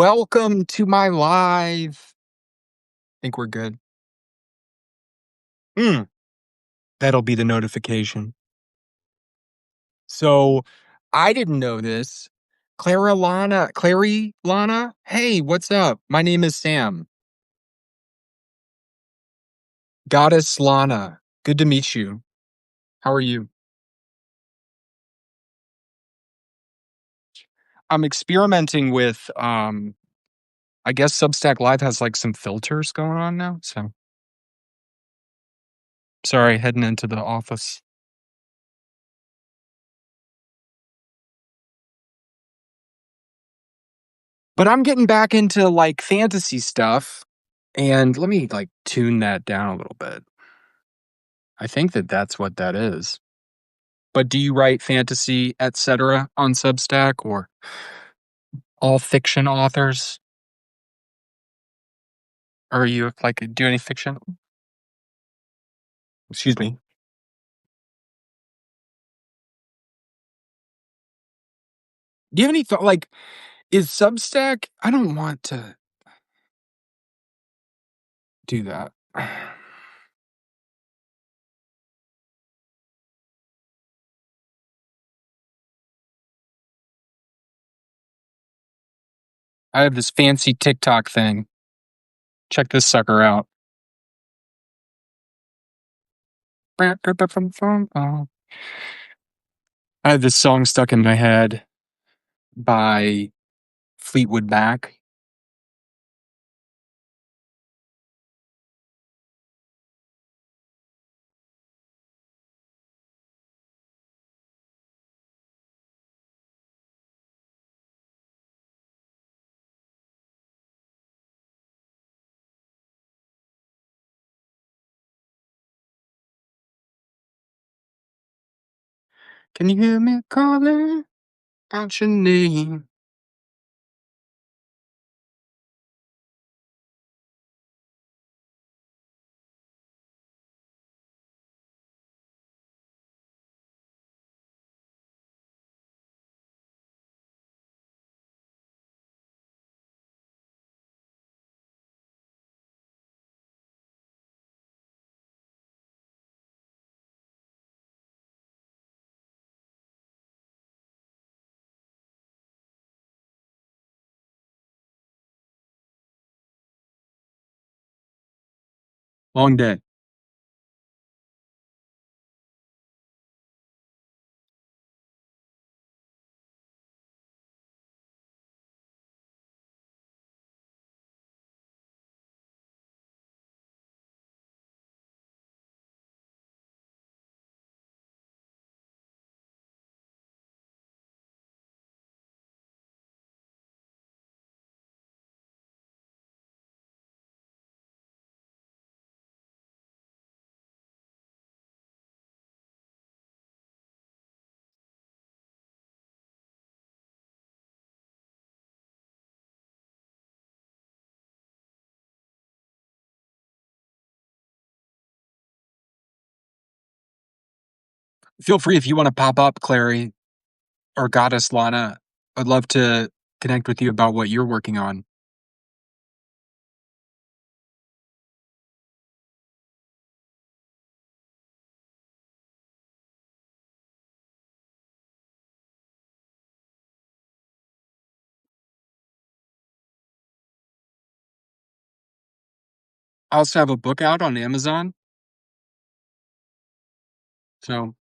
Welcome to my live. Think we're good. Mm, that'll be the notification. So I didn't know this. Clary Lana. Hey, what's up? My name is Sam. Goddess Lana. Good to meet you. How are you? I'm experimenting with I guess Substack Live has like some filters going on now. So sorry, heading into the office. But I'm getting back into like fantasy stuff. And let me like tune that down a little bit. I think that that's what that is. But do you write fantasy, etc., on Substack or all fiction authors? Or are you like do any fiction? Excuse me. Do you have any thought? Like, is Substack? I don't want to do that. I have this fancy TikTok thing. Check this sucker out. I have this song stuck in my head by Fleetwood Mac. Can you hear me calling out your name? Long day. Feel free if you want to pop up, Clary or Goddess Lana. I'd love to connect with you about what you're working on. I also have a book out on Amazon. So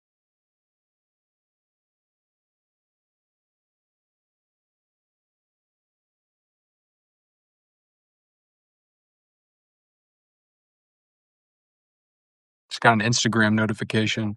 just got an Instagram notification.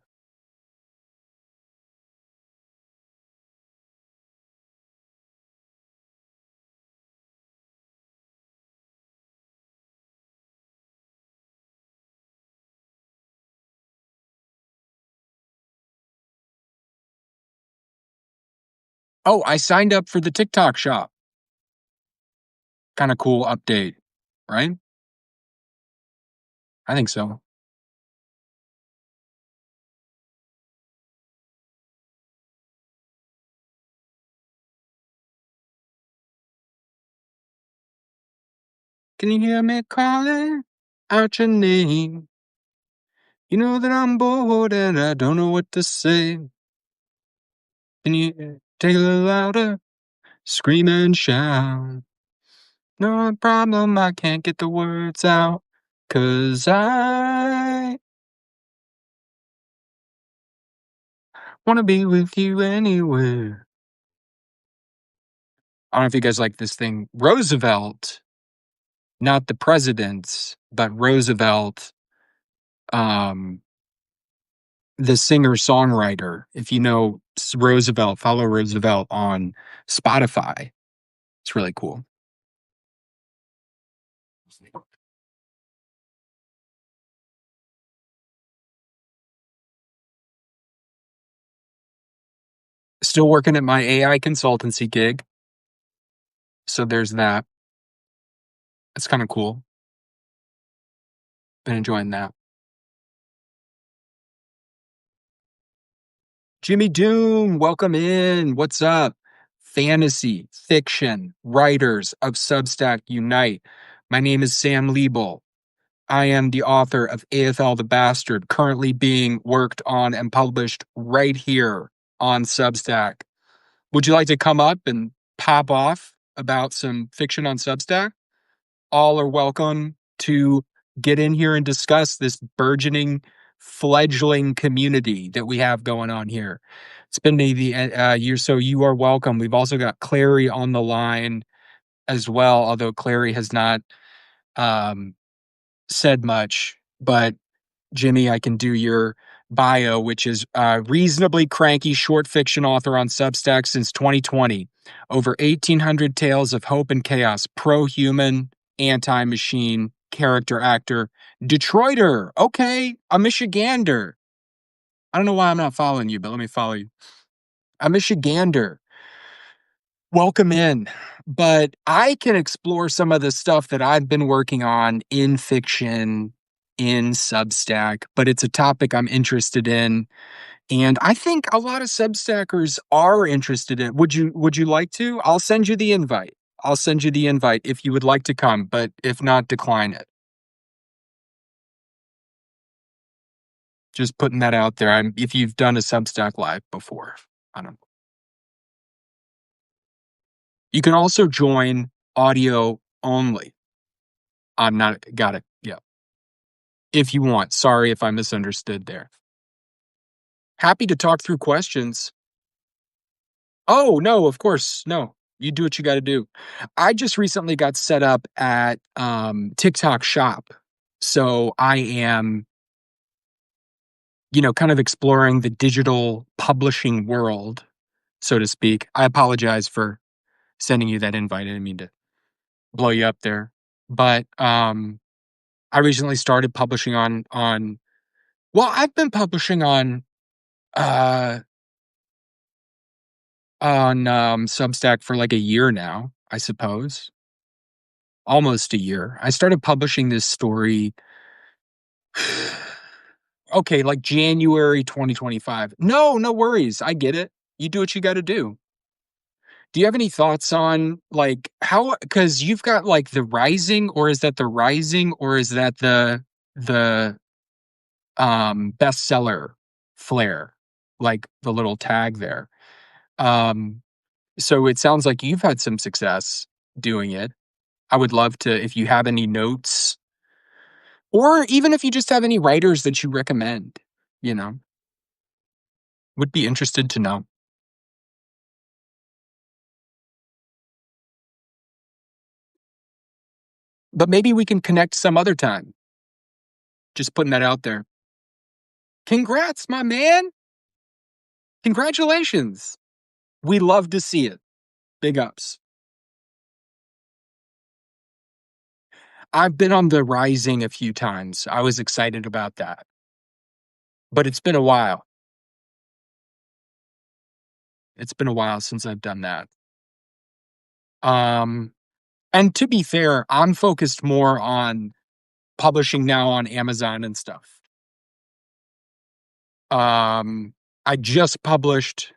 Oh, I signed up for the TikTok shop. Kind of cool update, right? I think so. Can you hear me calling out your name? You know that I'm bored and I don't know what to say. Can you take a little louder? Scream and shout. No problem, I can't get the words out. 'Cause I wanna be with you anywhere. I don't know if you guys like this thing. Roosevelt, not the president, but Roosevelt, um, the singer-songwriter. If you know Roosevelt, follow Roosevelt on Spotify. It's really cool. Still working at my AI consultancy gig. So there's that. It's kind of cool. Been enjoying that. Jimmy Doom, welcome in. What's up? Fantasy, fiction, writers of Substack Unite. My name is Sam Liebl. I am the author of AFL the Bastard, currently being worked on and published right here on Substack. Would you like to come up and pop off about some fiction on Substack? All are welcome to get in here and discuss this burgeoning, fledgling community that we have going on here. It's been the year, so you are welcome. We've also got Clary on the line as well, although Clary has not said much. But Jimmy, I can do your bio, which is reasonably cranky short fiction author on Substack since 2020. Over 1,800 tales of hope and chaos, pro-human, anti-machine, character actor, Detroiter. Okay, a Michigander. I don't know why I'm not following you, but let me follow you. A Michigander. Welcome in. But I can explore some of the stuff that I've been working on in fiction, in Substack, but it's a topic I'm interested in. And I think a lot of Substackers are interested in. Would you like to? I'll send you the invite. I'll send you the invite if you would like to come, but if not, decline it. Just putting that out there. If you've done a Substack live before. I don't know. You can also join audio only. I'm not got it. Yeah. If you want. Sorry if I misunderstood there. Happy to talk through questions. Oh, no, of course. No. You do what you got to do. I just recently got set up at TikTok Shop. So I am, kind of exploring the digital publishing world, so to speak. I apologize for sending you that invite. I didn't mean to blow you up there. But I recently started publishing I've been publishing uh on Substack for like a year now, I suppose. Almost a year. I started publishing this story okay, like January 2025. No, no worries. I get it. You do what you got to do. Do you have any thoughts on like how, cuz you've got like the Rising, or is that the Rising, or is that the bestseller flair, like the little tag there. Um so it sounds like you've had some success doing it. I would love to, if you have any notes, or even if you just have any writers that you recommend, you know, would be interested to know. But maybe we can connect some other time. Just putting that out there. Congrats, my man. Congratulations. We love to see it. Big ups. I've been on the Rising a few times. I was excited about that. But it's been a while. It's been a while since I've done that. Um, and to be fair, I'm focused more on publishing now on Amazon and stuff. I just published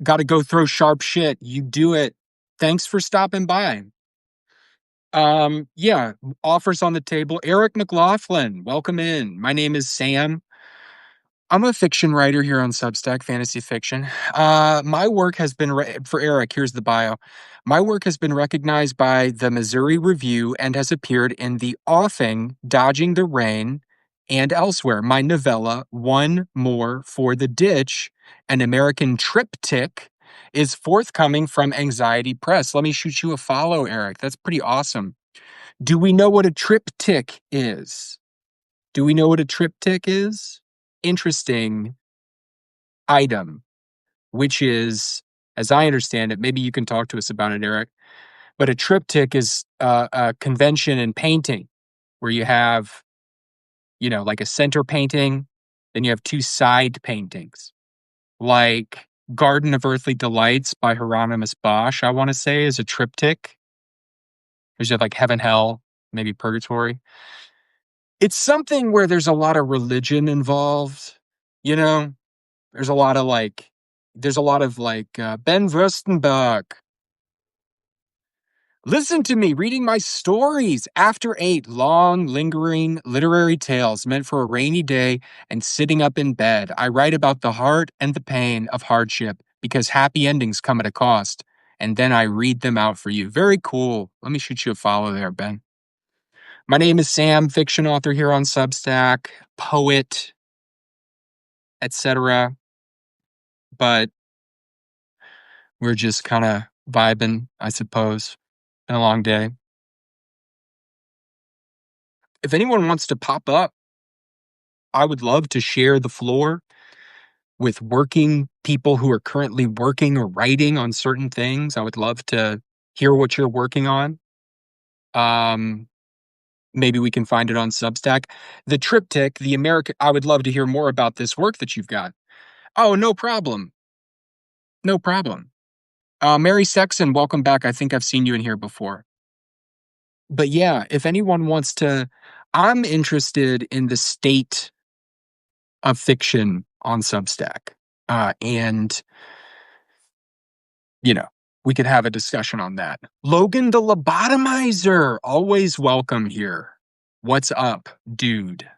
Gotta Go Throw Sharp Shit. You do it. Thanks for stopping by. Yeah, offers on the table. Eric McLaughlin, welcome in. My name is Sam. I'm a fiction writer here on Substack, fantasy fiction. My work has been for Eric. Here's the bio. My work has been recognized by the Missouri Review and has appeared in the offing, Dodging the Rain, and elsewhere. My novella, One More for the Ditch, an American triptych, is forthcoming from Anxiety Press. Let me shoot you a follow, Eric. That's pretty awesome. Do we know what a triptych is? Do we know what a triptych is? Interesting item, which is, as I understand it, maybe you can talk to us about it, Eric, but a triptych is a convention in painting where you have, like a center painting, then you have two side paintings, like Garden of Earthly Delights by Hieronymus Bosch, I want to say, is a triptych. There's like heaven, hell, maybe purgatory. It's something where there's a lot of religion involved, you know? There's a lot of Ben Woestenburg. Listen to me reading my stories after 8 long, lingering literary tales meant for a rainy day and sitting up in bed. I write about the heart and the pain of hardship because happy endings come at a cost. And then I read them out for you. Very cool. Let me shoot you a follow there, Ben. My name is Sam, fiction author here on Substack, poet, etc. But we're just kind of vibing, I suppose. Been a long day. If anyone wants to pop up, I would love to share the floor with working people who are currently working or writing on certain things. I would love to hear what you're working on. Um, Maybe we can find it on Substack. The triptych, I would love to hear more about this work that you've got. Oh, no problem. No problem. Mary Sexton, welcome back. I think I've seen you in here before. But yeah, if anyone wants to, I'm interested in the state of fiction on Substack. And, you know, we could have a discussion on that. Logan the Lobotomizer, always welcome here. What's up, dude?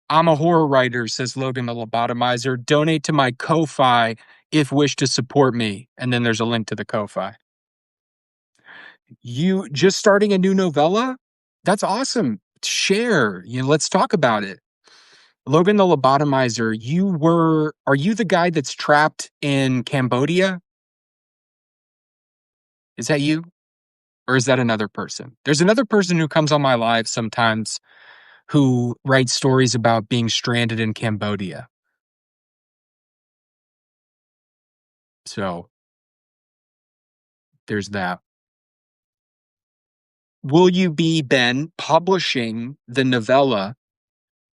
I'm a horror writer, says Logan the Lobotomizer. Donate to my Ko-Fi if wish to support me. And then there's a link to the Ko-Fi. You just starting a new novella? That's awesome. Share. Let's talk about it. Logan the Lobotomizer, are you the guy that's trapped in Cambodia? Is that you? Or is that another person? There's another person who comes on my live sometimes who writes stories about being stranded in Cambodia. So there's that. Will you be, Ben, publishing the novella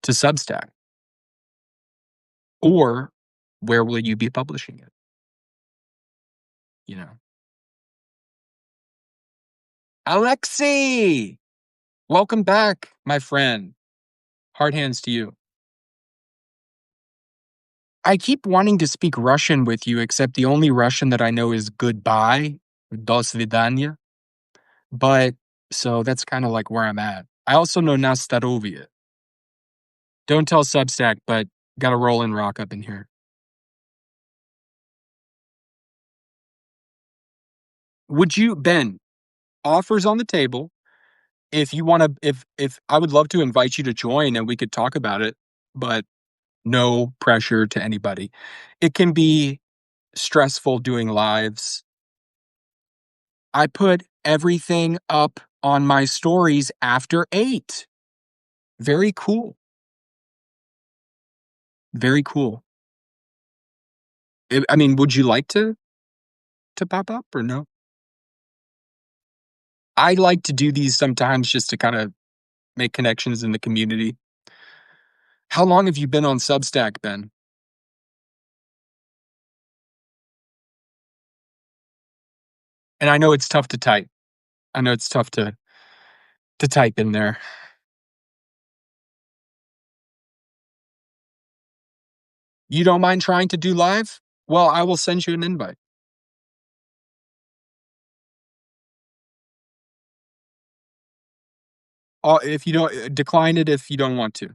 to Substack? Or where will you be publishing it? You know. Alexei! Welcome back, my friend. Hard hands to you. I keep wanting to speak Russian with you, except the only Russian that I know is goodbye, do svidaniya. But so that's kind of like where I'm at. I also know Nastarovia. Don't tell Substack, but got a Rolling Rock up in here. Would you, Ben, offers on the table. If you want to, if I would love to invite you to join and we could talk about it, but no pressure to anybody. It can be stressful doing lives. I put everything up on my stories after 8. Very cool. Very cool. I mean, would you like to pop up or no? I like to do these sometimes just to kind of make connections in the community. How long have you been on Substack, Ben? And I know it's tough to type. I know it's tough to type in there. You don't mind trying to do live? Well, I will send you an invite. if you don't decline it if you don't want to.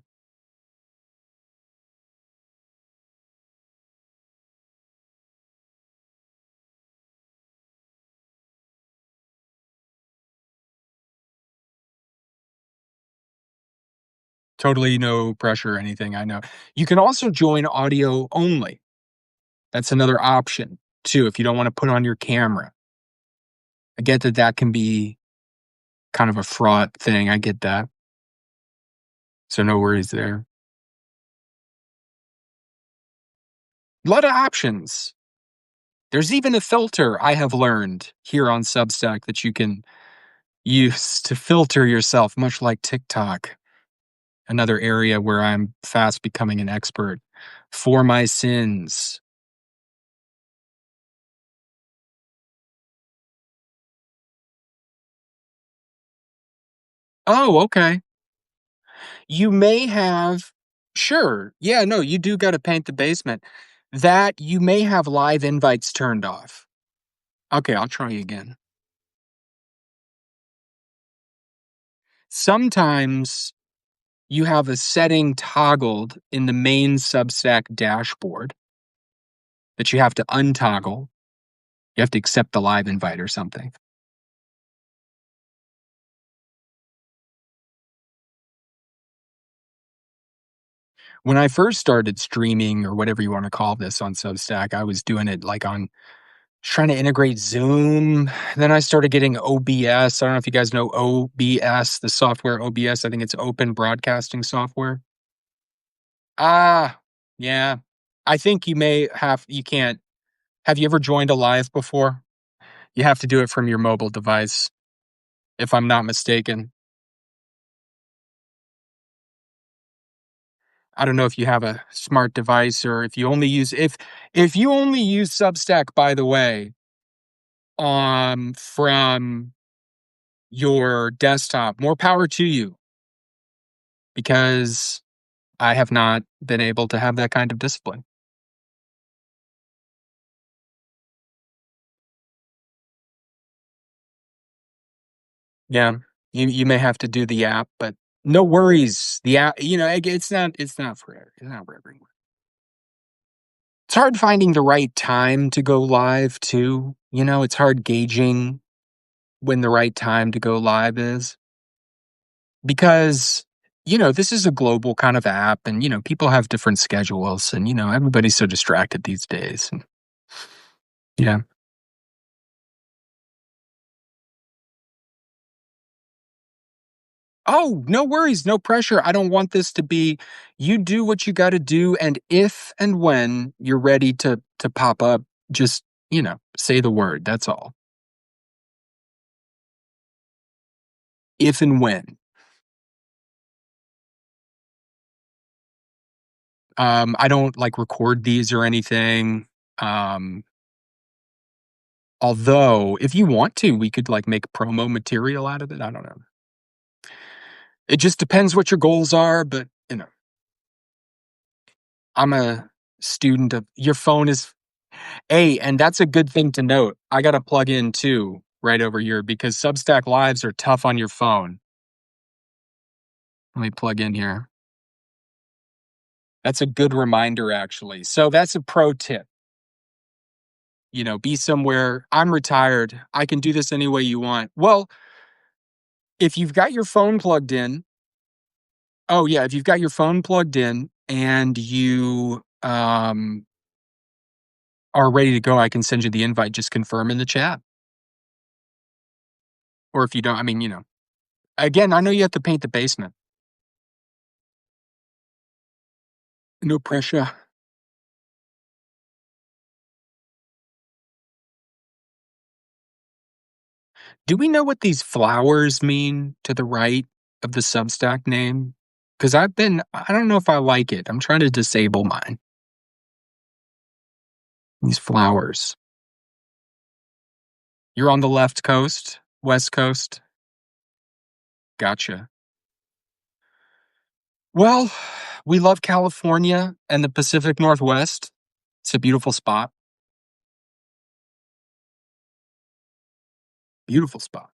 Totally no pressure or anything, I know. You can also join audio only. That's another option too, if you don't wanna put on your camera. I get that that can be kind of a fraught thing, I get that. So no worries there. A lot of options. There's even a filter I have learned here on Substack that you can use to filter yourself, much like TikTok, another area where I'm fast becoming an expert. For my sins. Oh, okay. You may have sure. Yeah, no, you do gotta paint the basement. That you may have live invites turned off. Okay, I'll try again. Sometimes you have a setting toggled in the main Substack dashboard that you have to untoggle. You have to accept the live invite or something. When I first started streaming or whatever you wanna call this on Substack, I was doing it, like, on trying to integrate Zoom. Then I started getting OBS. I don't know if you guys know OBS, the software OBS. I think it's open broadcasting software. Ah, yeah. I think you can't. Have you ever joined a live before? You have to do it from your mobile device, if I'm not mistaken. I don't know if you have a smart device or if you only use if you only use Substack, by the way, from your desktop, more power to you because I have not been able to have that kind of discipline. Yeah. You may have to do the app, but no worries. The app, it's not for everyone. It's hard finding the right time to go live too. It's hard gauging when the right time to go live is because this is a global kind of app and people have different schedules and everybody's so distracted these days. And, yeah. Oh, no worries, no pressure. I don't want this to be you do what you gotta do, and if and when you're ready to pop up, just, say the word, that's all. If and when. I don't, like, record these or anything, um, although, if you want to, we could, like, make promo material out of it, I don't know. It just depends what your goals are, but, I'm a student of your phone is Hey, and that's a good thing to note. I gotta plug in too, right over here, because Substack Lives are tough on your phone. Let me plug in here. That's a good reminder, actually. So that's a pro tip. Be somewhere. I'm retired. I can do this any way you want. Well, if you've got your phone plugged in, oh yeah, if you've got your phone plugged in and you are ready to go, I can send you the invite. Just confirm in the chat. Or if you don't, I mean, again, I know you have to paint the basement. No pressure. Do we know what these flowers mean to the right of the Substack name? Because I don't know if I like it. I'm trying to disable mine. These flowers. You're on the left coast, west coast. Gotcha. Well, we love California and the Pacific Northwest. It's a beautiful spot. Beautiful spot.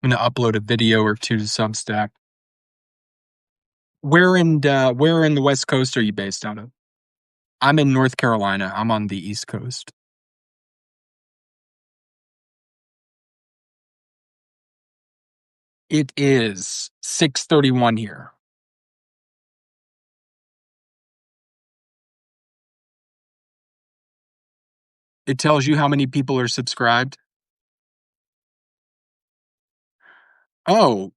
I'm gonna upload a video or two to Substack. Where in the West Coast are you based out of? I'm in North Carolina. I'm on the East Coast. It is 6:31 here. It tells you how many people are subscribed. Oh.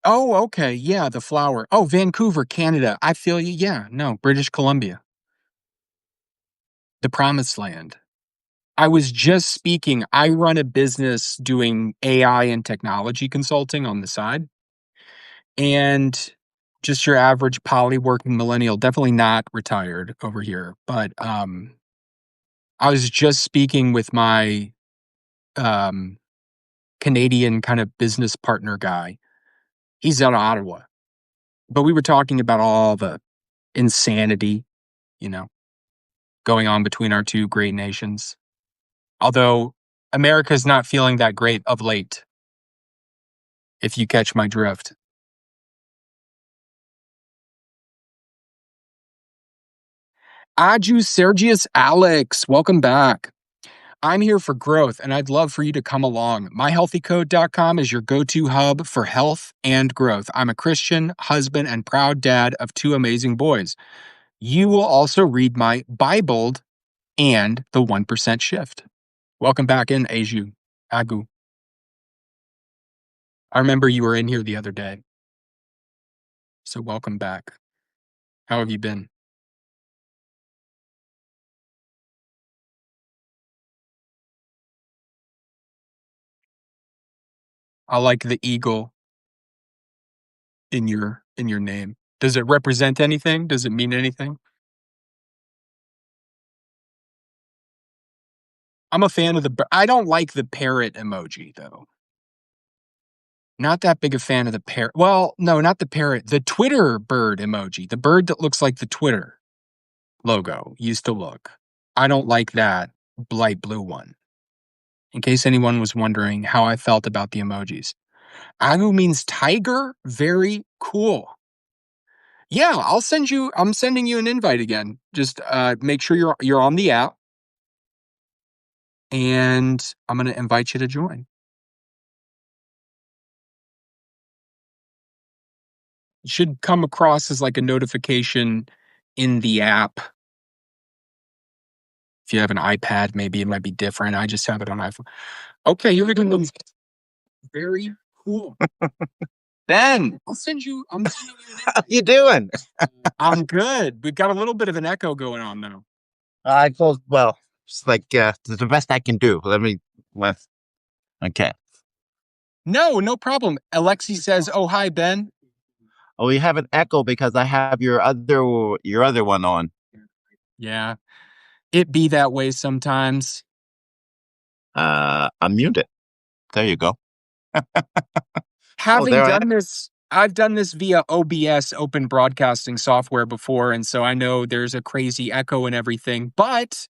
Oh, okay. Yeah, the flower. Oh, Vancouver, Canada. I feel you. Yeah, no, British Columbia. The promised land. I was just speaking. I run a business doing AI and technology consulting on the side. And just your average poly working millennial, definitely not retired over here. But I was just speaking with my um Canadian kind of business partner guy. He's out of Ottawa. But we were talking about all the insanity, you know, going on between our two great nations. Although America's not feeling that great of late, if you catch my drift. Aju Sergius Alex, welcome back. I'm here for growth and I'd love for you to come along. MyHealthyCode.com is your go-to hub for health and growth. I'm a Christian, husband, and proud dad of two amazing boys. You will also read my Bible and the 1% shift. Welcome back in, Aju. Agu. I remember you were in here the other day. So welcome back. How have you been? I like the eagle in your name. Does it represent anything? Does it mean anything? I'm a fan of I don't like the parrot emoji though. Not that big a fan of the parrot. Well, no, not the parrot. The Twitter bird emoji. The bird that looks like the Twitter logo used to look. I don't like that light blue one. In case anyone was wondering how I felt about the emojis. Agu means tiger. Very cool. Yeah, I'm sending you an invite again. Just make sure you're on the app and I'm going to invite you to join. It should come across as like a notification in the app. If you have an iPad, maybe it might be different. I just have it on iPhone. Okay, you're going to very cool. Ben, I'm sending you an How you doing? I'm good. We've got a little bit of an echo going on though. I closed. Well, it's like the best I can do. Okay. No problem. Alexi says, "Oh hi, Ben." Oh, we have an echo because I have your other one on. Yeah, it be that way sometimes. Unmute it. There you go. Having done this, I've done this via OBS, open broadcasting software before, and so I know there's a crazy echo and everything. But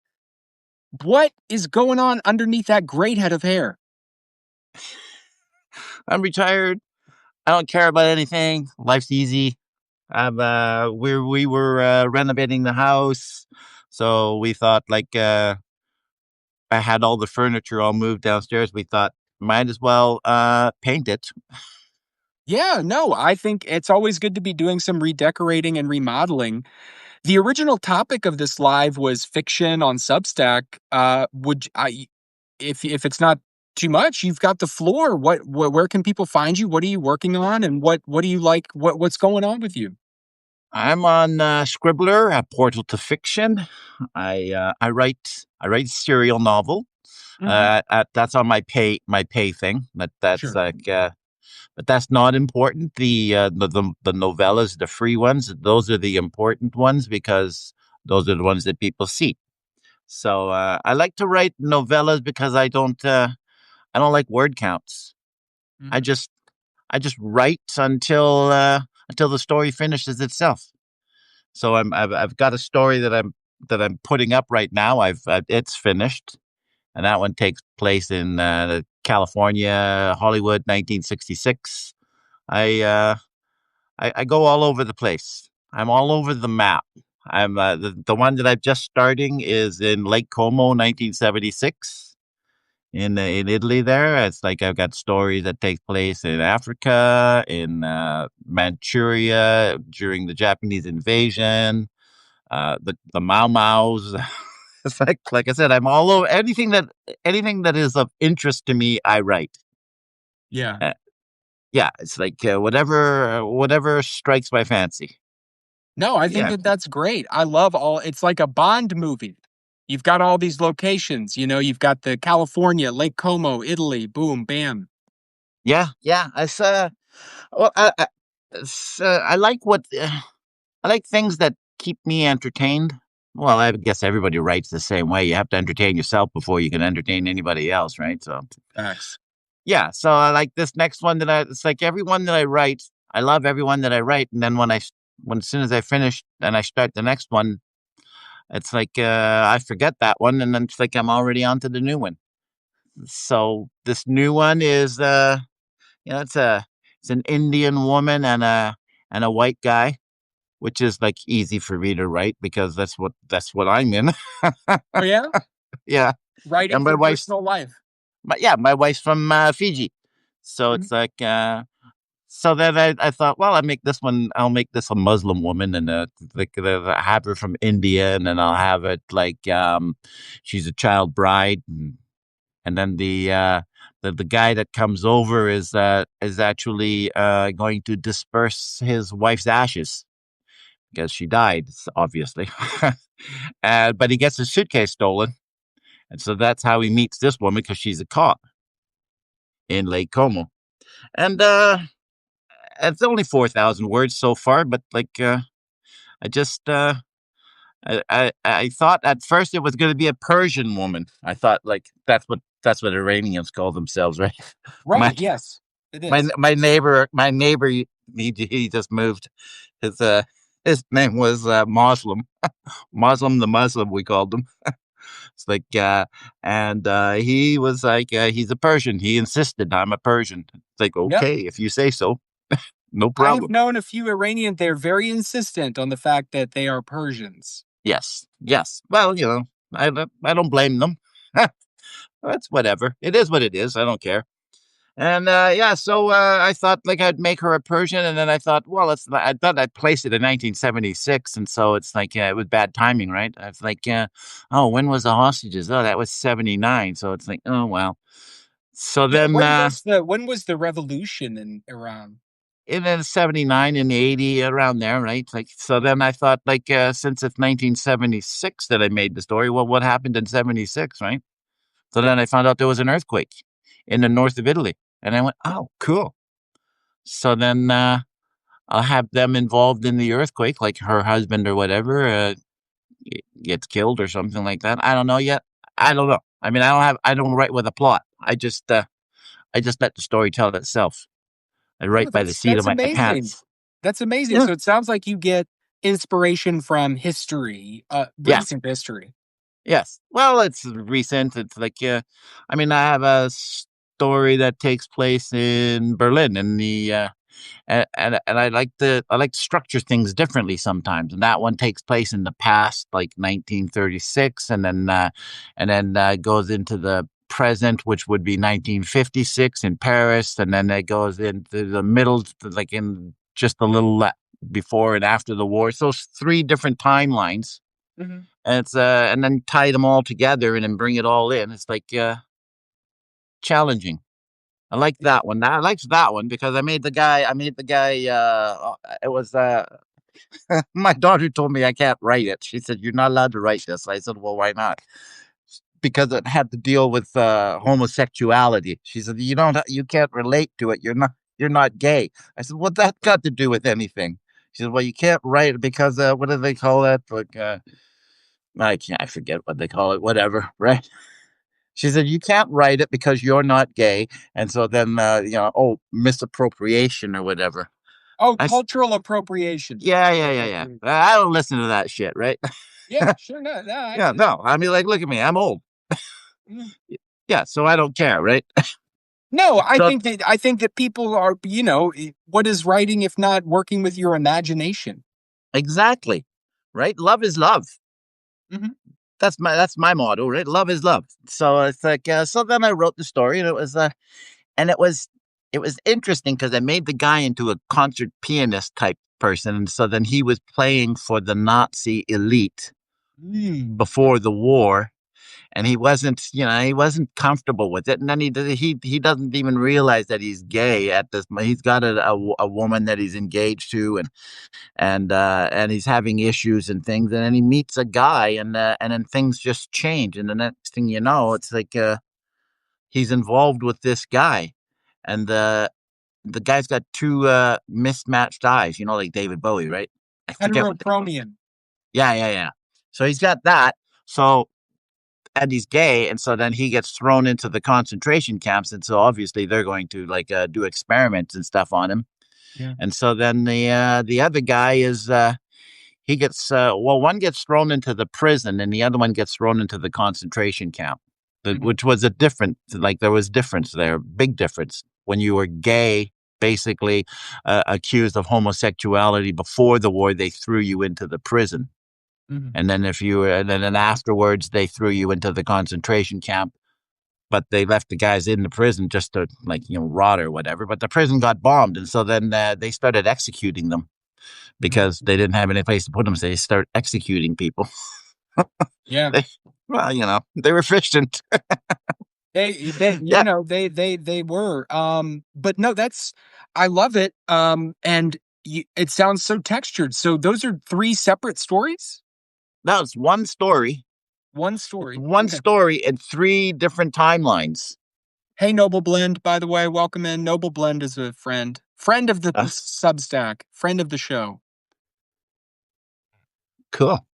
what is going on underneath that great head of hair? I'm retired. I don't care about anything. Life's easy. We were renovating the house, so we thought I had all the furniture all moved downstairs. We thought might as well paint it. Yeah, no, I think it's always good to be doing some redecorating and remodeling. The original topic of this live was fiction on Substack. If it's not too much, you've got the floor. Where can people find you? What are you working on, and what do you like? What's going on with you? I'm on Scribbler, a portal to fiction. I write serial novel. That's on my pay thing. That's Sure. but that's not important. The novellas, the free ones, those are the important ones because those are the ones that people see. So I like to write novellas because I don't like word counts. I just write until the story finishes itself. So I've got a story that I'm putting up right now. It's finished, and that one takes place in California, Hollywood, 1966. I uh, I go all over the place. I'm all over the map. I'm the one that I'm just starting is in Lake Como, 1976, in Italy. There, it's like I've got stories that take place in Africa, in Manchuria during the Japanese invasion, the Mau Mau's. It's like I said, I'm all over anything that is of interest to me. I write. Yeah. Uh, yeah, it's like whatever strikes my fancy. No, I think Yeah, that that's great. I love all it's like a Bond movie. You've got all these locations, you've got the California, Lake Como, Italy, boom, bam. yeah. Well, I like I like things that keep me entertained. Well, I guess everybody writes the same way. You have to entertain yourself before you can entertain anybody else, right? So, Facts. yeah. So I like this next one it's like everyone that I write. I love everyone that I write, and then when as soon as I finish and I start the next one, it's like I forget that one, and then it's like I'm already on to the new one. So this new one is it's an Indian woman and a white guy, which is like easy for me to write because that's what I'm in. Oh yeah? Yeah, Writing and my from wife's personal life. my wife's from Fiji, so Mhm. it's like so then I thought, well, I'll make this a Muslim woman, and have her from India, and then I'll have it like she's a child bride, and then the guy that comes over is actually going to disperse his wife's ashes because she died, obviously. But he gets his suitcase stolen, and so that's how he meets this woman because she's a cop in Lake Como, and it's only 4,000 words so far, but like I just I thought at first it was going to be a Persian woman. I thought like that's what Iranians call themselves, right? My Right, yes. It is. my neighbor he just moved. His uh his name was Muslim the Muslim we called him. It's like and he was like he's a Persian. He insisted I'm a Persian. It's like Yep. okay if you say so, no I have problem. known a few Iranian they're very insistent on the fact that they are Persians. Yes, yes. Well, I don't blame them. That's whatever. It is what it is. I don't care. And yeah, so I thought like I'd make her a Persian, and then I thought, well, I thought I'd place it in 1976, and so it's like it was bad timing, right? I was like, oh, when was the hostages? Oh, that was 79. So it's like, oh well. So Yeah, then when was the revolution in Iran? in then 79 and 80 around there, right? Like so then I thought like since it's 1976 that I made the story, well, what happened in 76, right? So Yep. then I found out there was an earthquake in the north of Italy. And I went, oh, cool. So then I'll have them involved in the earthquake, like her husband or whatever gets killed or something like that. I don't know yet. I don't know. I mean, I don't write with a plot. I just let the story tell itself. I Oh, write by the seat of that's my amazing. pants. That's amazing. Yeah. So it sounds like you get inspiration from history, Yeah. recent history. Yes. Well, it's recent. It's like, I mean, I have a story that takes place in Berlin in the and I like to structure things differently sometimes. And that one takes place in the past, like 1936, and then goes into the present, which would be 1956 in Paris, and then it goes into the middle, like in just a little before and after the war. So it's three different timelines, Mhm. and it's and then tie them all together and then bring it all in. It's like challenging. I like Yeah. that one. I liked that one because I made the guy it was my daughter told me I can't write it. She said you're not allowed to write this. I said, "Well, why not?" Because it had to deal with homosexuality. She said, you can't relate to it. You're not gay." I said, "What that got to do with anything?" She said, "Well, you can't write it because what do they call it? Like I forget what they call it. Whatever, right?" She said, "You can't write it because you're not gay." And so then, oh, misappropriation or whatever. Oh, I, s- cultural appropriation. yeah, Yeah, yeah, yeah, that's yeah. weird. I don't listen to that shit, right? Yeah, sure. No, no, I Yeah, get it. no. I mean, like, look at me. I'm old. Mm. Yeah, so I don't care, right? No, So I think that people are, what is writing if not working with your imagination? exactly, right? Love is love. Mhm. That's my motto, right? Love is love. So it's like so then I wrote the story, and and it was interesting because I made the guy into a concert pianist type person, and so then he was playing for the Nazi elite Mm. before the war, and he wasn't comfortable with it, and then he doesn't even realize that he's gay at this. He's got a woman that he's engaged to, and he's having issues and things, and then he meets a guy, and then things just change, and the next thing you know, it's like he's involved with this guy, and the guy's got two mismatched eyes, like David Bowie, right? I forget what. Heterochromium. Yeah, yeah, yeah. So he's got that. So and he's gay, and so then he gets thrown into the concentration camps, and so obviously they're going to like do experiments and stuff on him, Yeah. and so then the other guy is he gets one gets thrown into the prison, and the other one gets thrown into the concentration camp, Mhm. which was a different like there was difference there, big difference when you were gay. Basically, accused of homosexuality before the war, they threw you into the prison, Mhm. and then if you were, and then afterwards they threw you into the concentration camp, but they left the guys in the prison just to like rot or whatever. But the prison got bombed, and so then they started executing them Mhm. because they didn't have any place to put them. So they start executing people. Yeah. they, well, they were efficient. Yeah, They were. But no, I love it. And it sounds so textured. So those are three separate stories? that was one story. One It's story. one Okay. story in three different timelines. Hey, Noble Blend, by the way, welcome in. Noble Blend is a friend of the Uh, Substack, friend of the show. cool.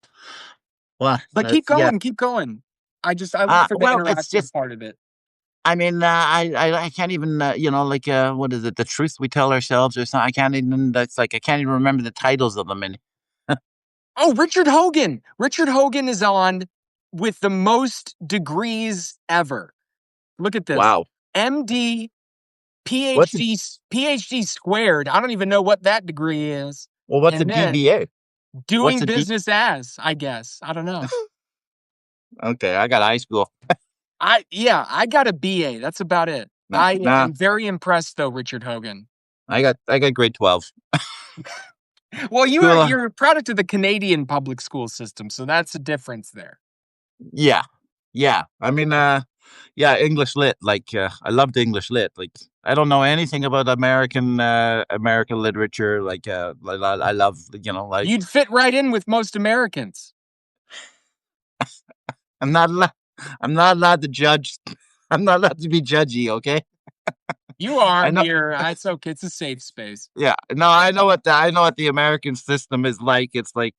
Well, But yeah. keep going. I look for the Well, it's interactive just part of it. I mean, I can't even, like, what is it? The truth we tell ourselves or something. I can't even, that's like, I can't even remember the titles of them. And Oh, Richard Hogan. Richard Hogan is on with the most degrees ever. Look at this. wow. MD, What's a, PhD squared. I don't even know what that degree is. what's a And then DBA? What's doing a D? business as, I guess. I don't know. Okay. I got high school. I got a BA. That's about it. Nah, I nah, am very impressed though, Richard Hogan. I got grade 12. Well, Cool. you're a product of the Canadian public school system, so that's a difference there. Yeah. Yeah. I mean, yeah, English lit. Like, I loved English lit. Like, I don't know anything about American literature. Like, I love, like, You'd fit right in with most Americans. I'm not, allowed, I'm not allowed to judge. I'm not allowed to be judgy. Okay. You are I know. here. It's okay. It's a safe space. Yeah, no, I know what the American system is like. It's like,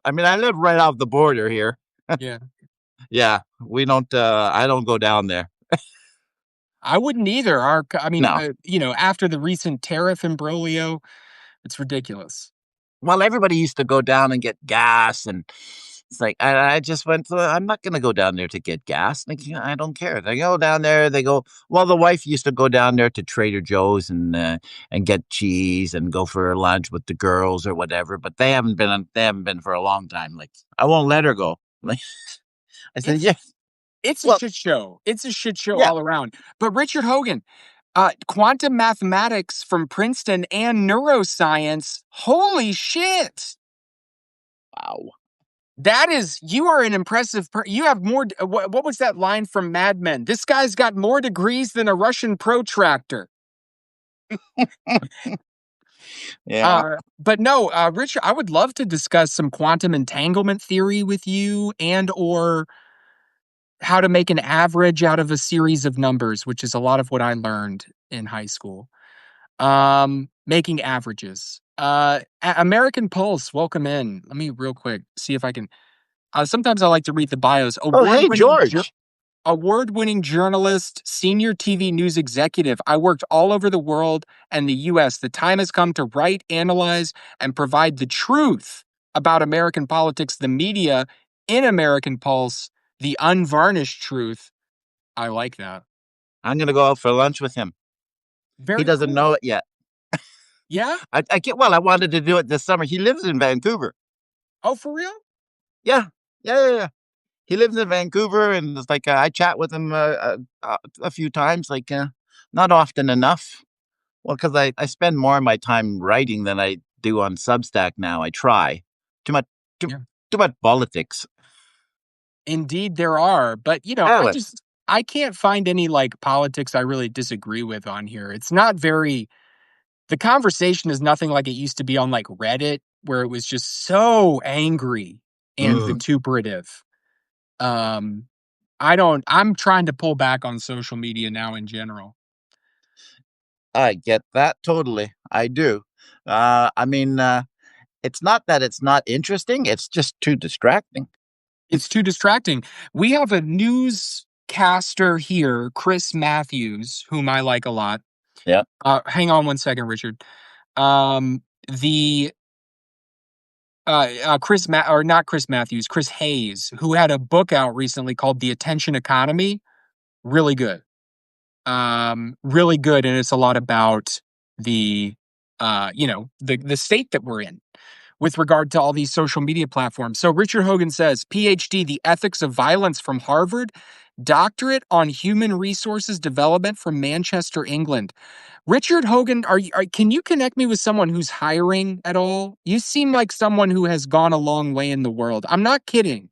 I mean, I live right off the border here. Yeah. Yeah, we don't. I don't go down there. I wouldn't either. No. After the recent tariff imbroglio, it's ridiculous. Well, everybody used to go down and get gas, and it's like I just went. I'm not going to go down there to get gas. Like, I don't care. They go down there. They go. Well, the wife used to go down there to Trader Joe's and get cheese and go for lunch with the girls or whatever. But they haven't been. They haven't been for a long time. Like, I won't let her go. Like, I said, It's yeah. it's a Well, shit show. It's a shit show yeah. all around. But Richard Hogan, quantum mathematics from Princeton and neuroscience. Holy shit! Wow. You are an impressive. You have more. What was that line from Mad Men? This guy's got more degrees than a Russian protractor. Yeah. But no, Richard, I would love to discuss some quantum entanglement theory with you and or how to make an average out of a series of numbers, which is a lot of what I learned in high school. Making averages. American Pulse, welcome in. Let me real quick see if I can. Sometimes I like to read the bios. Oh, hey, George. Award-winning journalist, senior TV news executive. I worked all over the world and the US. The time has come to write, analyze, and provide the truth about American politics, the media in American Pulse, the unvarnished truth. I like that. I'm going to go out for lunch with him. He Very doesn't cool. know it yet. Yeah? I get, well, I wanted to do it this summer. He lives in Vancouver. Oh, for real? Yeah. Yeah. He lives in Vancouver, and it's like I chat with him a few times, like not often enough. Well, because I spend more of my time writing than I do on Substack now. I try too much too, Yeah. too much politics. Indeed there are, but, Oh, I can't find any, like, politics I really disagree with on here. It's not very the conversation is nothing like it used to be on, like, Reddit, where it was just so angry and mm, vituperative. Um, I'm trying to pull back on social media now in general. I get that totally. I do. I mean, it's not that it's not interesting. It's just too distracting. It's too distracting. We have a newscaster here, Chris Matthews, whom I like a lot. Yeah. Hang on one second, Richard. Um, the or not Chris Matthews, Chris Hayes, who had a book out recently called The Attention Economy. Really good. Really good, and it's a lot about the the state that we're in with regard to all these social media platforms. So Richard Hogan says, PhD, The Ethics of Violence from Harvard, doctorate on Human Resources Development from Manchester, England. Richard Hogan, can you connect me with someone who's hiring at all? You seem like someone who has gone a long way in the world. I'm not kidding.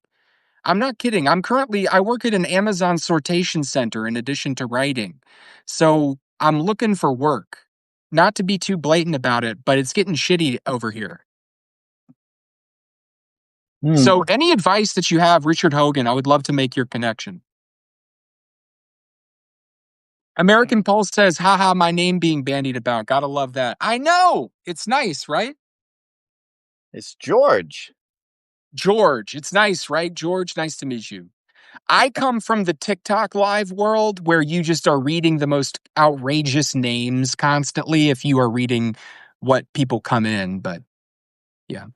I'm not kidding. I work at an Amazon sortation center in addition to writing. So I'm looking for work. Not to be too blatant about it, but it's getting shitty over here. Hmm. So any advice that you have, Richard Hogan, I would love to make your connection. American Pulse says, haha, my name being bandied about. Gotta love that. I know. It's nice, right? It's George. George. It's nice, right? George, nice to meet you. I come from the TikTok live world where you just are reading the most outrageous names constantly if you are reading what people come in. But yeah,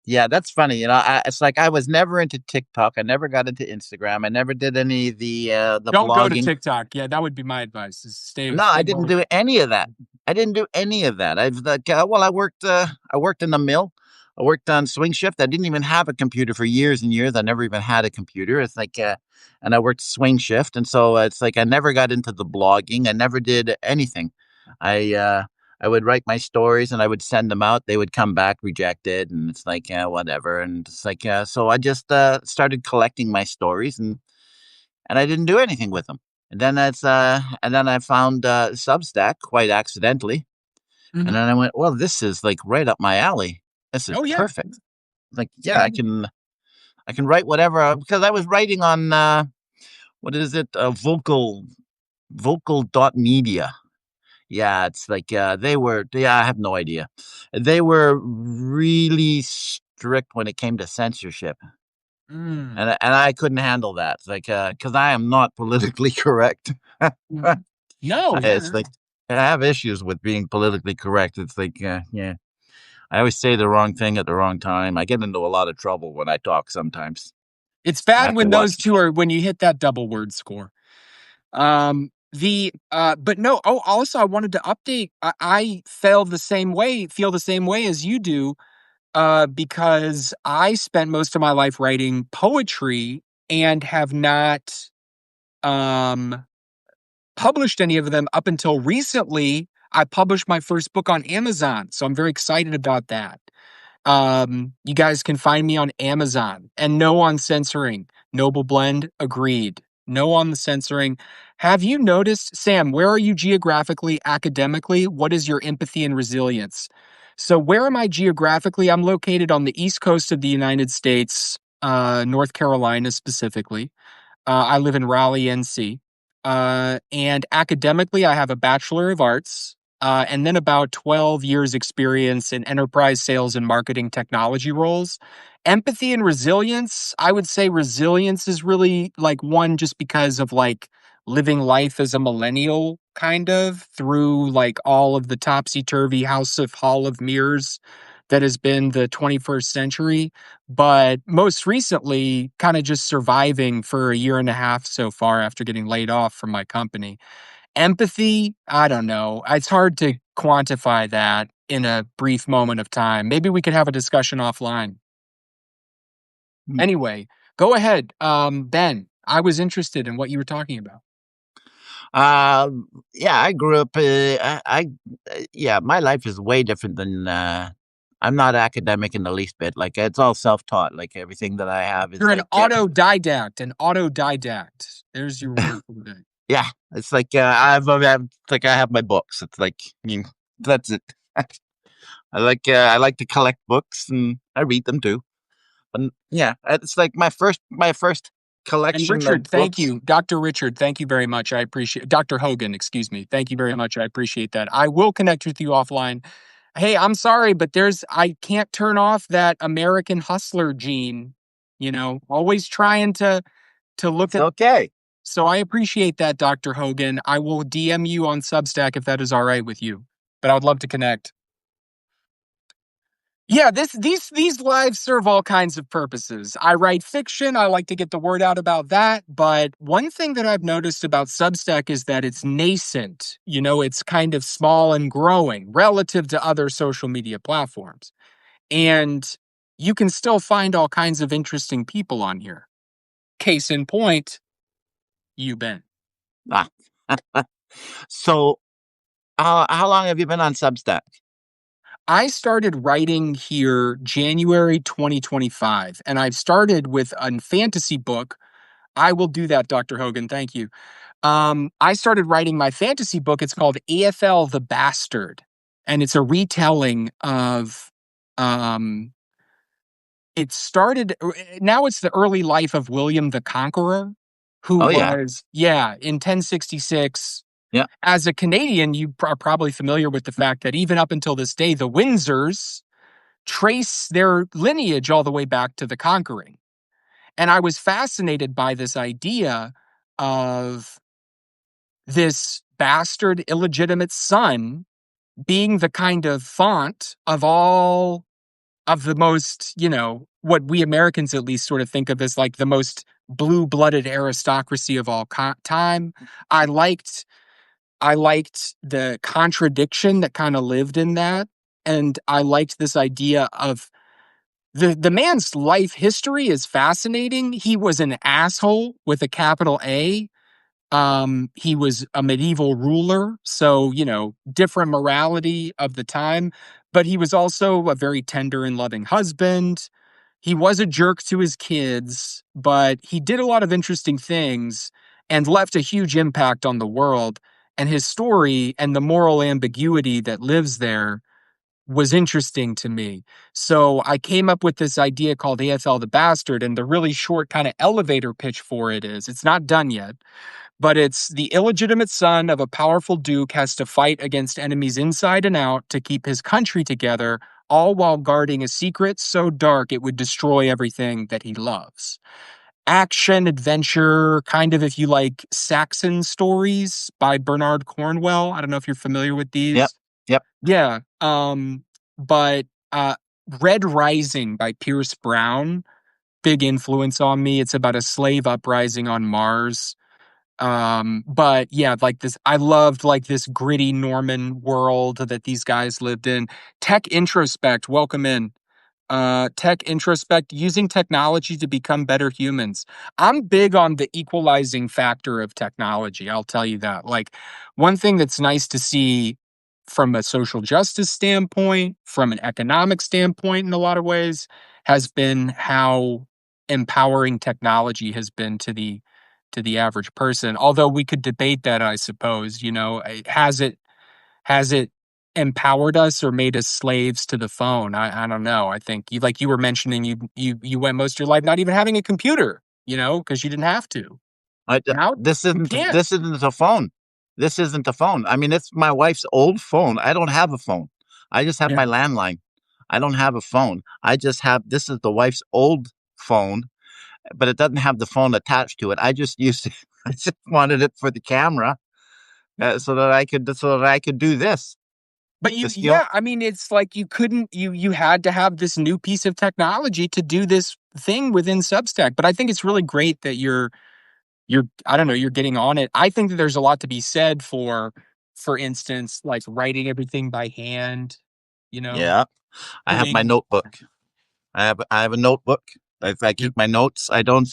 Yeah, that's funny. It's like I was never into TikTok. I never got into Instagram. I never did any of the don't go to blogging. TikTok. Yeah, that would be my advice. Is No, stay I well didn't away. do any of that. I didn't do any of that. I've like, well, I worked in the mill. I worked on swing shift. I didn't even have a computer for years and years. I never even had a computer. It's like, and I worked swing shift, and so it's like I never got into the blogging. I never did anything. I uh, I would write my stories and I would send them out. They would come back rejected, and it's like, yeah, whatever. And it's like, so I just started collecting my stories, and I didn't do anything with them. And then I found Substack quite accidentally, and Mhm. then I went, well, this is like right up my alley. This is Oh yeah, perfect. Like, yeah, yeah. I can write whatever because I was writing on what is it, vocal dot media. Yeah, it's like I have no idea. They were really strict when it came to censorship. Mm. And I couldn't handle that. It's like, because I am not politically correct. Mhm. No, It's yeah. like I have issues with being politically correct. It's like, yeah, I always say the wrong thing at the wrong time. I get into a lot of trouble when I talk sometimes. It's I bad have to when watch. those two are when you hit that double word score. But no. Oh, also, I wanted to update. I feel the same way as you do. Because I spent most of my life writing poetry and have not um, published any of them up until recently. I published my first book on Amazon, so I'm very excited about that. You guys can find me on Amazon and no on censoring. Noble Blend agreed. No on the censoring. Have you noticed, Sam, where are you geographically, academically? What is your empathy and resilience? So, where am I geographically? I'm located on the East Coast of the United States, North Carolina specifically. I live in Raleigh, NC. And academically, I have a Bachelor of Arts and then about 12 years experience in enterprise sales and marketing technology roles. Empathy and resilience, I would say resilience is really like one just because of like living life as a millennial kind of through like all of the topsy-turvy house of hall of mirrors that has been the 21st century, but most recently, kind of just surviving for a year and a half so far after getting laid off from my company. Empathy, I don't know. It's hard to quantify that in a brief moment of time. Maybe we could have a discussion offline. Anyway, go ahead. Ben, I was interested in what you were talking about. Yeah, I grew up. Yeah, my life is way different than. I'm not academic in the least bit. Like it's all self-taught. Like everything that I have is You're an like, autodidact, an autodidact. There's your word for the day. yeah, it's like it's like I have my books. It's like, I mean, that's it. I like to collect books and I read them too. And yeah, it's like my first And collection Richard, of thank books. you. Dr. Richard, thank you very much. I appreciate Dr. Hogan, excuse me. Thank you very much. I appreciate that. I will connect with you offline. Hey, I'm sorry, but I can't turn off that American hustler gene, always trying to look It's at. okay. So I appreciate that, Dr. Hogan. I will DM you on Substack if that is all right with you. But I would love to connect. Yeah, these lives serve all kinds of purposes. I write fiction, I like to get the word out about that, but one thing that I've noticed about Substack is that it's nascent. It's kind of small and growing relative to other social media platforms. And you can still find all kinds of interesting people on here. Case in point, you, Ben. Ah. So, how long have you been on Substack? I started writing here January 2025, and I've started with a fantasy book. I will do that, Dr. Hogan. Thank you. I started writing my fantasy book. It's called AFL the Bastard, and it's a retelling of. Um, it started. Now it's the early life of William the Conqueror, who Oh yeah, was, yeah, in 1066. yeah. As a Canadian, you are probably familiar with the fact that even up until this day, the Windsors trace their lineage all the way back to the conquering. And I was fascinated by this idea of this bastard illegitimate son being the kind of font of all of the most, what we Americans at least sort of think of as like the most blue-blooded aristocracy of all time. I liked I liked the contradiction that kind of lived in that, and I liked this idea of the man's life history is fascinating. He was an asshole with a capital A. He was a medieval ruler, so, different morality of the time, but he was also a very tender and loving husband. He was a jerk to his kids, but he did a lot of interesting things and left a huge impact on the world. And his story and the moral ambiguity that lives there was interesting to me. So I came up with this idea called AFL the Bastard, and the really short kind of elevator pitch for it is it's not done yet, but it's the illegitimate son of a powerful duke has to fight against enemies inside and out to keep his country together, all while guarding a secret so dark it would destroy everything that he loves. Action, adventure, kind of if you like Saxon stories by Bernard Cornwell. I don't know if you're familiar with Yep, these. yep. Yeah. But Red Rising by Pierce Brown, big influence on me. It's about a slave uprising on Mars. But yeah, like this, I loved like this gritty Norman world that these guys lived in. Tech Introspect, welcome in. Tech Introspect, using technology to become better humans. I'm big on the equalizing factor of technology. I'll tell you that. Like, one thing that's nice to see from a social justice standpoint, from an economic standpoint, in a lot of ways, has been how empowering technology has been to the average person. Although we could debate that, I suppose. Has it empowered us or made us slaves to the phone? I don't know. I think you were mentioning you went most of your life not even having a computer, because you didn't have to. Now you can't. This isn't a phone. This isn't a phone. I mean, it's my wife's old phone. I don't have a phone. I just have Yeah. my landline. I don't have a phone. I just have this is the wife's old phone, but it doesn't have the phone attached to it. I just used it. I just wanted it for the camera, so that I could do this. But the skill. I mean, it's like you had to have this new piece of technology to do this thing within Substack. But I think it's really great that I don't know, you're getting on it. I think that there's a lot to be said for instance, like writing everything by hand, you know, Yeah, I have my putting, notebook. I have a notebook. I yep, keep my notes. I don't.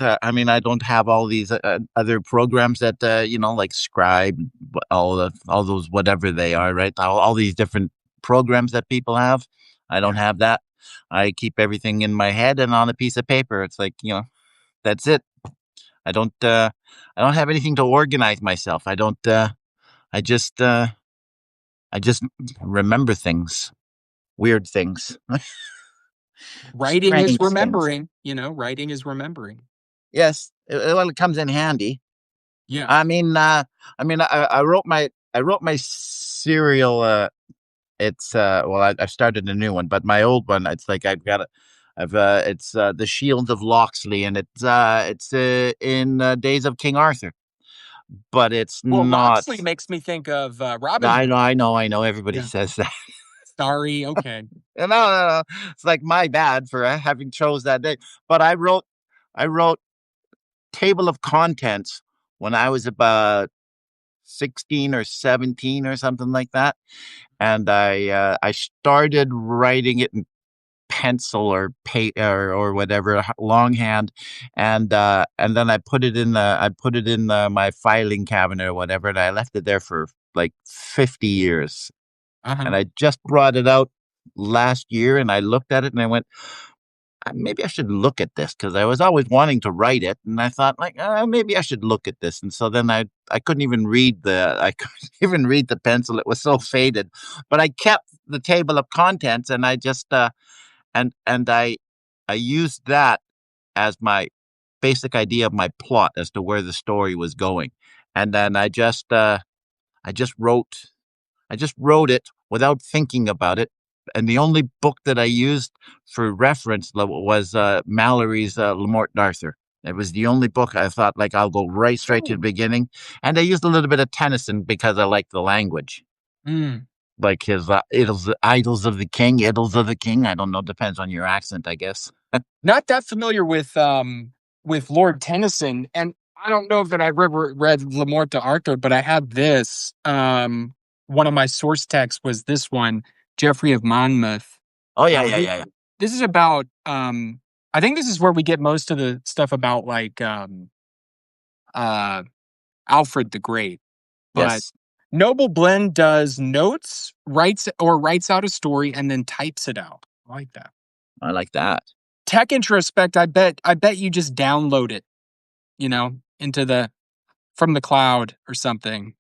I mean, I don't have all these other programs that like Scribe, all those whatever they are, right? All these different programs that people have. I don't yeah, have that. I keep everything in my head and on a piece of paper. It's like that's it. I don't. I don't have anything to organize myself. I don't. I just. I just remember things, weird things, writing is strange things. remembering, writing is remembering. Yes, well, it comes in handy. Yeah. I mean, I wrote my serial. It's well, I've started a new one, but my old one, it's like I've got it. It's the Shield of Locksley, and it's in Days of King Arthur, but it's Well, not. Loxley makes me think of Robin I Hood. know, I know, I know. Everybody Yeah. says that. Sorry. Okay. No, no, no. It's like my bad for having chose that day. But I wrote table of contents when I was about 16 or 17 or something like that. And I started writing it in pencil or or whatever longhand, and then I put it in my filing cabinet or whatever, and I left it there for like 50 years. And Uh-huh. I just brought it out last year, and I looked at it and I went, maybe I should look at this, because I was always wanting to write it, and I thought like maybe I should look at this. And so then I couldn't even read I couldn't even read the pencil; it was so faded. But I kept the table of contents, and I just and I used that as my basic idea of my plot as to where the story was going, and then I just wrote I just wrote it without thinking about it. And the only book that I used for reference was Mallory's Le Morte d'Arthur. It was the only book I thought, like, I'll go right straight to the Oh. beginning. And I used a little bit of Tennyson because I like the language. Mm. Like his Idylls of the King, Idylls of the King. I don't know. Depends on your accent, I guess. Not that familiar with Lord Tennyson, and I don't know that I've ever read Le Morte d'Arthur, but I had this. One of my source texts was this one, Geoffrey of Monmouth. Oh, yeah, Uh, yeah, th- yeah, yeah. this is about. I think this is where we get most of the stuff about like uh, Alfred the Great. But Yes. Noble Blend does notes, writes out a story, and then types it out. I like that. I like that. Tech introspect, I bet you just download it, into the from the cloud or something.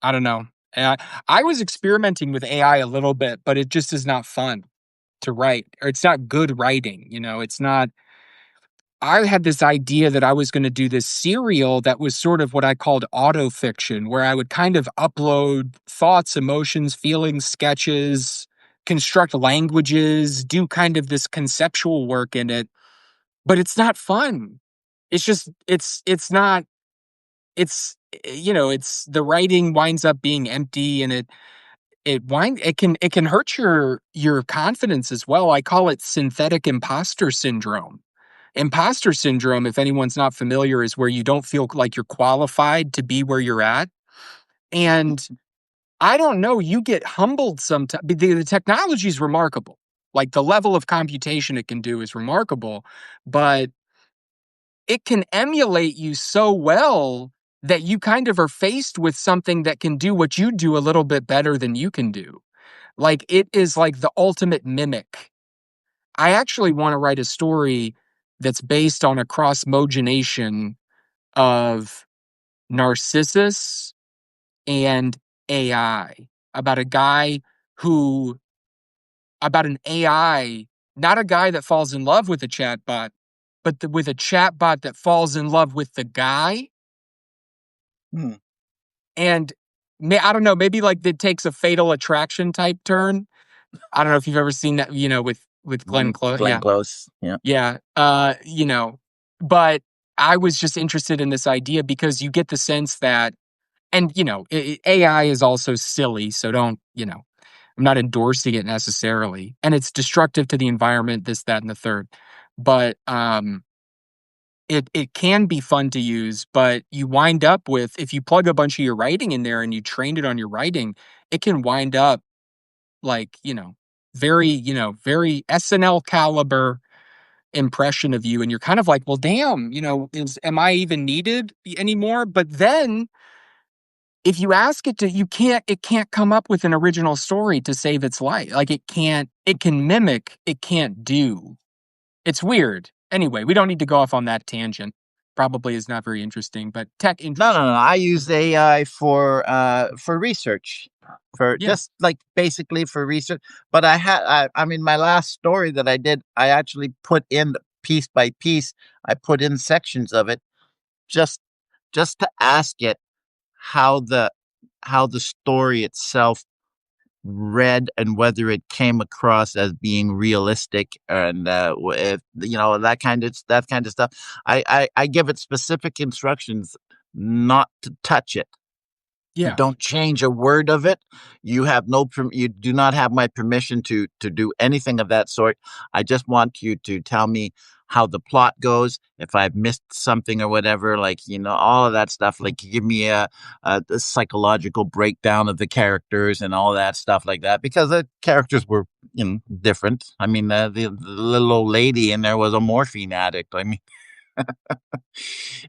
I don't know. I was experimenting with AI a little bit, but it just is not fun to write, or it's not good writing. It's not. I had this idea that I was going to do this serial that was sort of what I called auto fiction, where I would kind of upload thoughts, emotions, feelings, sketches, construct languages, do kind of this conceptual work in it, but it's not fun. It's just it's not it's the writing winds up being empty, and it can hurt your confidence as well. I call it synthetic imposter syndrome. Imposter syndrome, if anyone's not familiar, is where you don't feel like you're qualified to be where you're at. And I don't know, you get humbled sometimes. The technology is remarkable. Like the level of computation it can do is remarkable, but it can emulate you so well that you kind of are faced with something that can do what you do a little bit better than you can do. Like it is like the ultimate mimic. I actually want to write a story that's based on a cross-mogenation of Narcissus and AI, about a guy who about an AI, not a guy that falls in love with a chatbot, but with a chatbot that falls in love with the guy. Hmm. And I don't know, maybe like it takes a Fatal Attraction type turn. I don't know if you've ever seen that, with Glenn Close. Glenn Yeah, Close. Yeah. yeah. But I was just interested in this idea because you get the sense that and AI is also silly, so don't, I'm not endorsing it necessarily, and it's destructive to the environment, this, that, and the third. But it can be fun to use, but you wind up with, if you plug a bunch of your writing in there and you trained it on your writing, it can wind up like, very SNL caliber impression of you, and you're kind of like, well, damn, is am I even needed anymore? But then if you ask it to, it can't come up with an original story to save its life. Like it can mimic, it can't do. It's weird. Anyway, we don't need to go off on that tangent. Probably is not very interesting, but tech No, no, interesting. no. I use AI for research, for Yeah. just like basically for research. But I mean, my last story that I did, I actually put in piece by piece. I put in sections of it just just to ask it how the story itself read and whether it came across as being realistic and if that kind of stuff. I give it specific instructions not to touch it. Yeah. Don't change a word of it. You do not have my permission to do anything of that sort. I just want you to tell me how the plot goes, if I've missed something or whatever, like, all of that stuff. Like, give me a psychological breakdown of the characters and all that stuff like that, because the characters were, different. I mean, the little old lady in there was a morphine addict. I mean,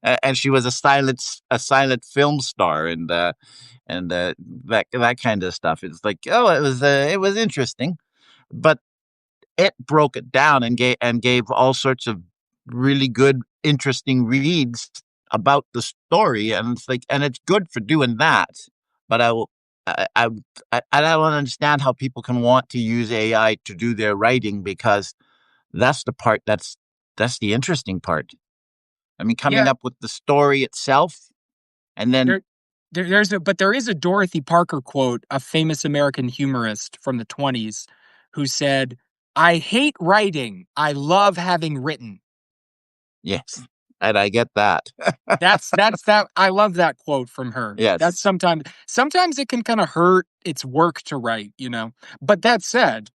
and she was a silent film star, and that kind of stuff. It's like, oh, it was interesting, but it broke it down and gave all sorts of really good, interesting reads about the story, and it's like, and it's good for doing that. But I will. I don't understand how people can want to use AI to do their writing, because that's the part that's the interesting part. I mean, coming Yeah. up with the story itself, and then There, there is a Dorothy Parker quote, a famous American humorist from the 20s, who said, "I hate writing. I love having written." yes, and I get that. That's that. I love that quote from her. Yes. That's sometimes it can kind of hurt its work to write. But that said,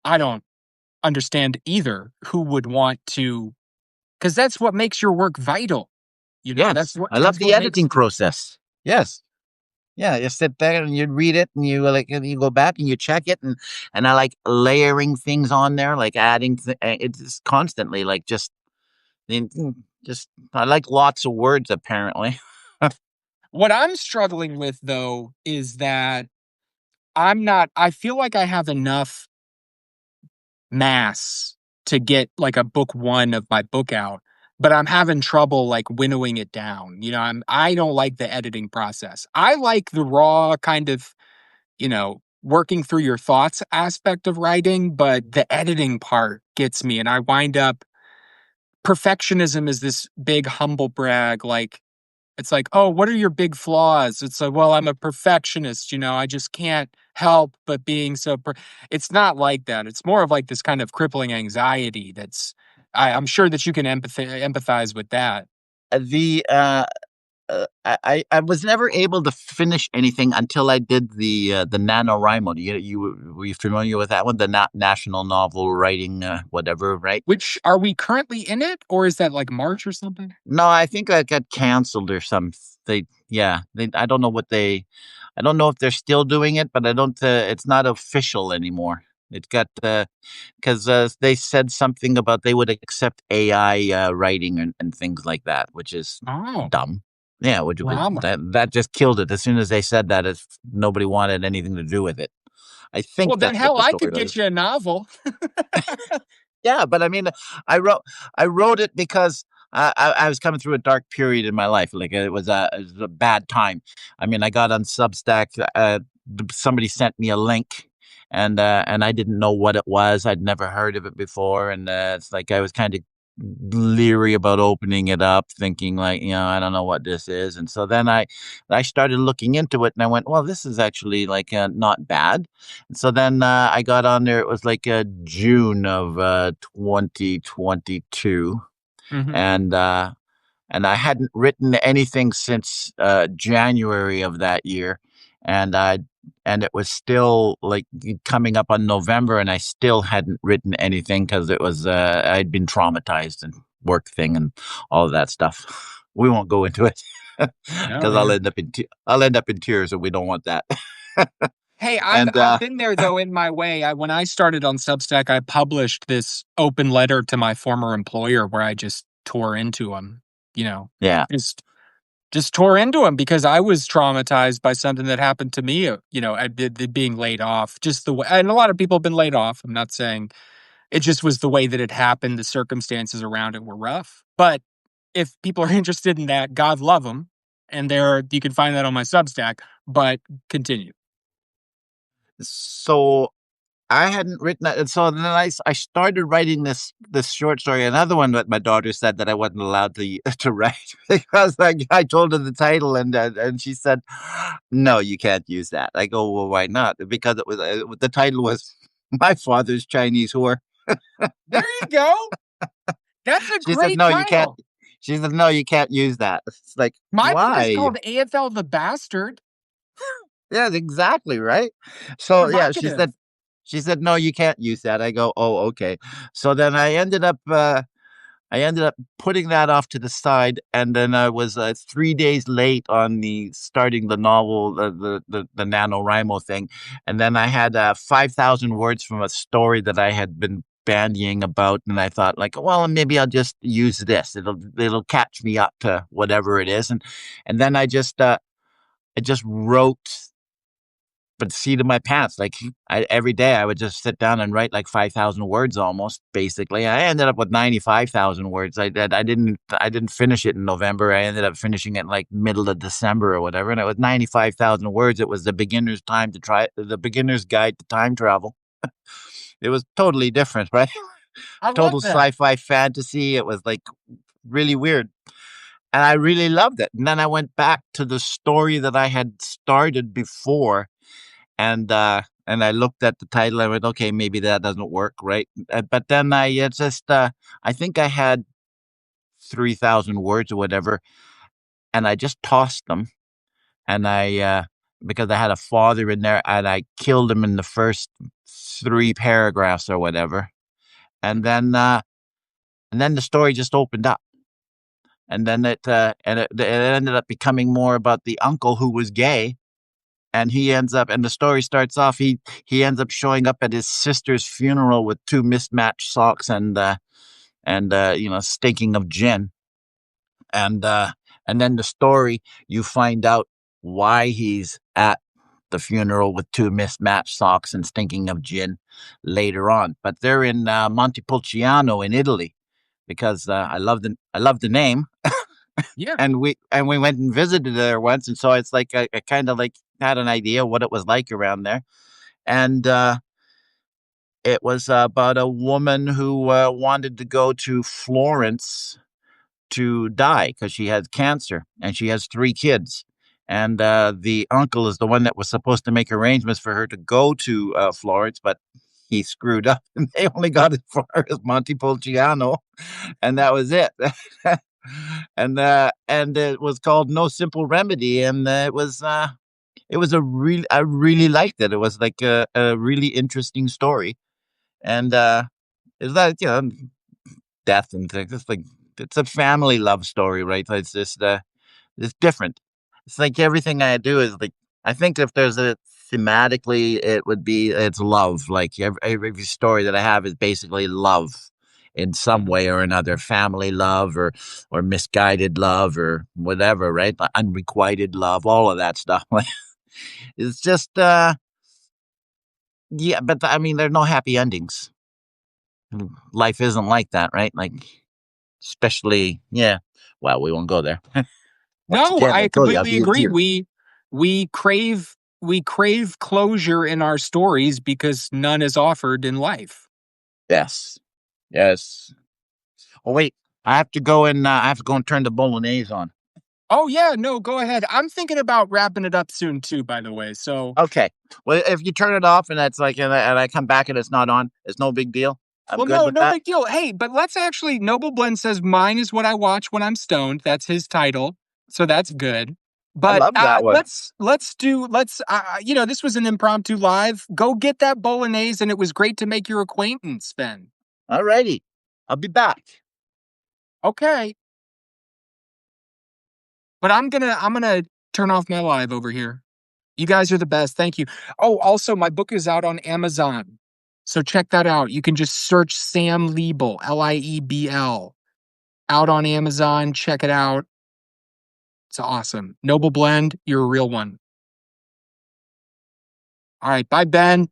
I don't understand either who would want to, because that's what makes your work vital. That's Yes, what I love that's the what makes. editing process. Yes. Yeah, you sit there and you read it and and you go back and you check it, and I like layering things on there, like adding it's just constantly like just I like lots of words apparently. What I'm struggling with, though, is that I feel like I have enough mass to get like a book one of my book out, but I'm having trouble like winnowing it down. I don't like the editing process. I like the raw kind of, working through your thoughts aspect of writing, but the editing part gets me, and I wind up perfectionism is this big humble brag, like, it's like, "Oh, what are your big flaws?" It's like, "Well, I'm a perfectionist, I just can't help but being so It's not like that. It's more of like this kind of crippling anxiety that's I'm sure that you can empathize with that. The I was never able to finish anything until I did the NaNoWriMo. Were you familiar with that one? The National Novel Writing, whatever, right? Which are we currently in it, or is that like March or something? No, I think that got canceled or some. Yeah, I don't know I don't know if they're still doing it, but I don't. It's not official anymore. It got because they said something about they would accept AI writing and things like that, which is Oh, dumb. Yeah, which was drama. that just killed it as soon as they said that. Nobody wanted anything to do with it. I Well, think then that's what hell, the I story could get was. you a novel. Yeah, but I mean, I wrote I wrote it because I was coming through a dark period in my life. Like it was a bad time. I mean, I got on Substack. Somebody sent me a link, and I didn't know what it was. I'd never heard of it before, and it's like I was kind of leery about opening it up, thinking like, I don't know what this is. And so then I started looking into it, and I went, well, this is actually like not bad. So then I got on there. It was like June of 2022, Hmm. and and I hadn't written anything since January of that year, and I and it was still like coming up on November, and I still hadn't written anything because it was I'd been traumatized and work thing and all of that stuff. We won't go into it No, because yeah. I'll end up in tears, and we don't want that. Hey, I've And I've been there though in my way. When I started on Substack, I published this open letter to my former employer where I just tore into him, you know, yeah, just just tore into him because I was traumatized by something that happened to me, being laid off. Just the way, and a lot of people have been laid off. I'm not saying it just was the way that it happened. The circumstances around it were rough. But if people are interested in that, God love them, and you can find that on my Substack. But continue. so I hadn't written that, and so then I started writing this short story. Another one that my daughter said that I wasn't allowed to to write because I told her the title, and she said, "No, you can't use that." I go, "Well, why not?" Because it was the title was "My Father's Chinese Whore." There you go. That's a She said, great "No, you can't." title. She said, "No, you can't use that." It's like, My book is why? called AFL the Bastard. Yeah, exactly, right? So yeah, Provocative. she said, "No, you can't use that." I go, "Oh, okay." So then I ended up putting that off to the side, and then I was 3 days late on the starting the novel, the NaNoWriMo thing, and then I had 5,000 words from a story that I had been bandying about, and I thought like, well, maybe I'll just use this. It'll catch me up to whatever it is, and then I just wrote but seat of my pants. Like every day, I would just sit down and write like 5,000 words almost. Basically, I ended up with 95,000 words. I didn't finish it in November. I ended up finishing it like middle of December or whatever, and it was 95,000 words. It was the beginner's guide to time travel. It was totally different, right? I Total love that. sci-fi fantasy. It was like really weird. And I really loved it. And then I went back to the story that I had started before, and I looked at the title. I went, okay, maybe that doesn't work, right? But then I think I had 3,000 words or whatever, and I just tossed them. And because I had a father in there, and I killed him in the first three paragraphs or whatever, and then the story just opened up. And then it ended up becoming more about the uncle who was gay, and he ends up and the story starts off he ends up showing up at his sister's funeral with two mismatched socks and stinking of gin, and and then the story you find out why he's at the funeral with two mismatched socks and stinking of gin later on, but they're in Montepulciano in Italy because I love the name, Yeah. and we went and visited there once, and so it's like I kind of like had an idea what it was like around there, and it was about a woman who wanted to go to Florence to die because she had cancer, and she has three kids. And the uncle is the one that was supposed to make arrangements for her to go to Florence, but he screwed up, and they only got as far as Montepulciano, and that was it. And it was called No Simple Remedy, and it was a real I really liked it. It was like a really interesting story, and is that death and things. It's like it's a family love story, right? It's just it's different. It's like everything I do is like I think if there's a thematically, it would be it's love. Like every story that I have is basically love in some Mhm. way or another, family love or misguided love or whatever, right? Like unrequited love, all of that stuff. It's just yeah, but I mean, there's no happy endings. Life isn't like that, right? Like especially, yeah. Well, we won't go there. Once No, again, I I told you I'll completely be in agree. tears. We crave closure in our stories because none is offered in life. Yes, yes. Oh wait, I have to go and turn the bolognese on. Oh yeah, no, go ahead. I'm thinking about wrapping it up soon too, by the way. So Okay. Well, if you turn it off and that's like, and I come back and it's not on, it's no big deal. I'm Well, good no, with no that. big deal. Hey, but let's actually Noble Blend says mine is what I watch when I'm stoned. That's his title. So that's good. I But love that one. this was an impromptu live. Go get that bolognese, and it was great to make your acquaintance, Ben. All righty. I'll be back. Okay. But I'm gonna turn off my live over here. You guys are the best. Thank you. Oh, also, my book is out on Amazon. So check that out. You can just search Sam Liebl, Liebl, out on Amazon. Check it out. It's awesome. Noble Blend, you're a real one. All right. Bye, Ben.